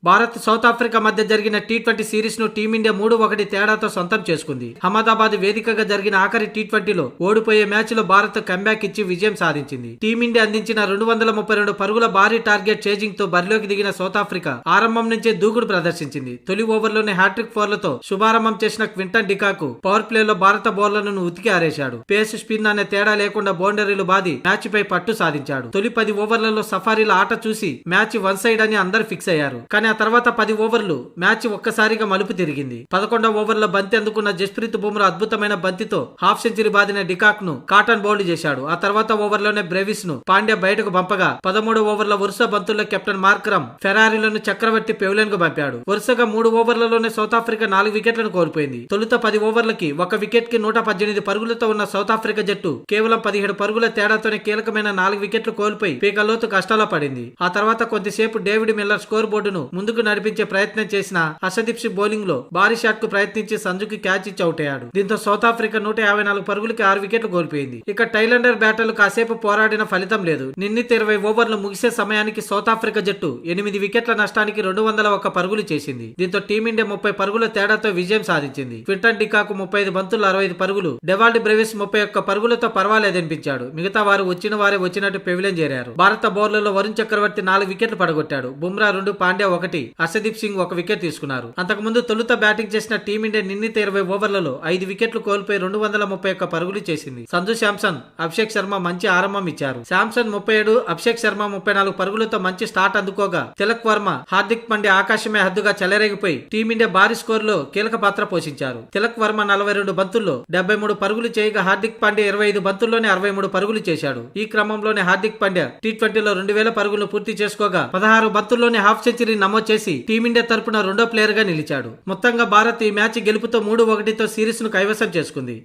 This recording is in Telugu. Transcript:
భారత్ సౌత్ ఆఫ్రికా మధ్య జరిగిన టీ20 సిరీస్ ను టీమిండియా 3-1 తేడాతో సొంతం చేసుకుంది. అహ్మదాబాద్ వేదికగా జరిగిన ఆఖరి టీ20లో ఓడిపోయే మ్యాచ్ లో భారత్ కంబ్యాక్ ఇచ్చి విజయం సాధించింది. టీమిండియా అందించిన 232 పరుగుల భారీ టార్గెట్ చేజింగ్ తో బరిలోకి దిగిన సౌత్ ఆఫ్రికా ఆరంభం నుంచే దూకుడు ప్రదర్శించింది. తొలి ఓవర్లోనే హ్యాట్రిక్ ఫోర్లతో శుభారంభం చేసిన క్వింటన్ డికాక్ పవర్ ప్లేలో భారత బౌలర్లను ఉతికి ఆరేశాడు. పేస్ స్పిన్ అనే తేడా లేకుండా బౌండరీలు బాది మ్యాచ్ పై పట్టు సాధించాడు. తొలి 10 ఓవర్లలో సఫారీల ఆట చూసి మ్యాచ్ వన్ సైడ్ అని అందరు ఫిక్స్ అయ్యారు. కానీ ఆ తర్వాత 10 ఓవర్లు మ్యాచ్ ఒక్కసారిగా మలుపు తిరిగింది. 11వ ఓవర్లో బంతి అందుకున్న జస్ప్రీత్ బుమ్రా అద్భుతమైన బంతితో హాఫ్ సెంచరీ బాదిన డికాక్ ను కాటన్ బౌల్డ్ చేశాడు. ఆ తర్వాత ఓవర్లోనే బ్రెవిస్ ను పాండ్యా బయటకు పంపగా 13వ ఓవర్ల వరుస బంతుల్లో కెప్టెన్ మార్క్రమ్ ఫెరారీలను చక్రవర్తి పెవిలియన్ కు పంపాడు. వరుసగా 3 ఓవర్లలోనే సౌత్ ఆఫ్రికా 4 వికెట్లను కోల్పోయింది. తొలుత 10 ఓవర్లకి ఒక వికెట్ కి 118 పరుగులతో ఉన్న సౌత్ ఆఫ్రికా జట్టు కేవలం 17 పరుగుల తేడాతోనే కీలకమైన 4 వికెట్లు కోల్పోయి పీకల్లోతు కష్టాల్లో పడింది. ఆ తర్వాత కొద్దిసేపు డేవిడ్ మిల్లర్ స్కోర్ బోర్డును ముందుకు నడిపించే ప్రయత్నం చేసిన హర్షదీప్ సింగ్ బౌలింగ్ లో భారీ షాట్ కు ప్రయత్నించి సంజుకి క్యాచ్ ఇచ్చి అవుట్ అయ్యాడు. దీంతో సౌత్ ఆఫ్రికా 154 పరుగులకి 6 వికెట్లు కోల్పోయింది. ఇక టైలెండర్ బ్యాటర్లు కాసేపు పోరాడిన ఫలితం లేదు. నిర్ణీత 20 ఓవర్లు ముగిసే సమయానికి సౌత్ ఆఫ్రికా జట్టు 8 వికెట్ల నష్టానికి 201 పరుగులు చేసింది. దీంతో టీమిండియా 30 పరుగుల తేడాతో విజయం సాధించింది. క్వింటన్ డికాక్ 35 బంతుల్లో 65 పరుగులు, డెవాల్డ్ బ్రెవిస్ 31 పరుగులతో పర్వాలేదనిపించాడు. మిగతా వారు వచ్చిన వారే వచ్చినట్టు పెవిలియన్ చేరారు. భారత బౌలర్లో వరుణ్ చక్రవర్తి 4 వికెట్లు పడగొట్టాడు. బుమ్రా 2, పాండ్యా 1, హర్షదీప్ సింగ్ 1 వికెట్ తీసుకున్నారు. అంతకుముందు తొలుత బ్యాటింగ్ చేసిన టీమిండియా నిర్ణీత 20 ఓవర్లలో 5 వికెట్లు కోల్పోయి 231 పరుగులు చేసింది. సంజు శాంసన్, అభిషేక్ శర్మ మంచి ఆరంభం ఇచ్చారు. శాంసన్ 37, అభిషేక్ శర్మ 34 పరుగులతో మంచి స్టార్ట్ అందుకోగా తిలక్ వర్మ, హార్దిక్ పాండ్యా ఆకాశమే హద్దుగా చెలరేగిపోయి టీమిండియా భారీ స్కోర్ లో కీలక పాత్ర పోషించారు. తిలక్ వర్మ 42 బంతుల్లో 73 పరుగులు చేయగా హార్దిక్ పాండ్యా 25 బంతుల్లోనే 63 పరుగులు చేశాడు. ఈ క్రమంలోనే హార్దిక్ పాండ్యా టీ20లో 2000 పరుగులు పూర్తి చేసుకోగా 16 బంతుల్లోనే హాఫ్ సెంచరీ నమోదు చేసి టీమిండియా తరపున రెండో ప్లేయర్ గా నిలిచాడు. మొత్తంగా భారత్ ఈ మ్యాచ్ గెలుపుతో 3-1 సిరీస్ ను కైవసం చేసుకుంది.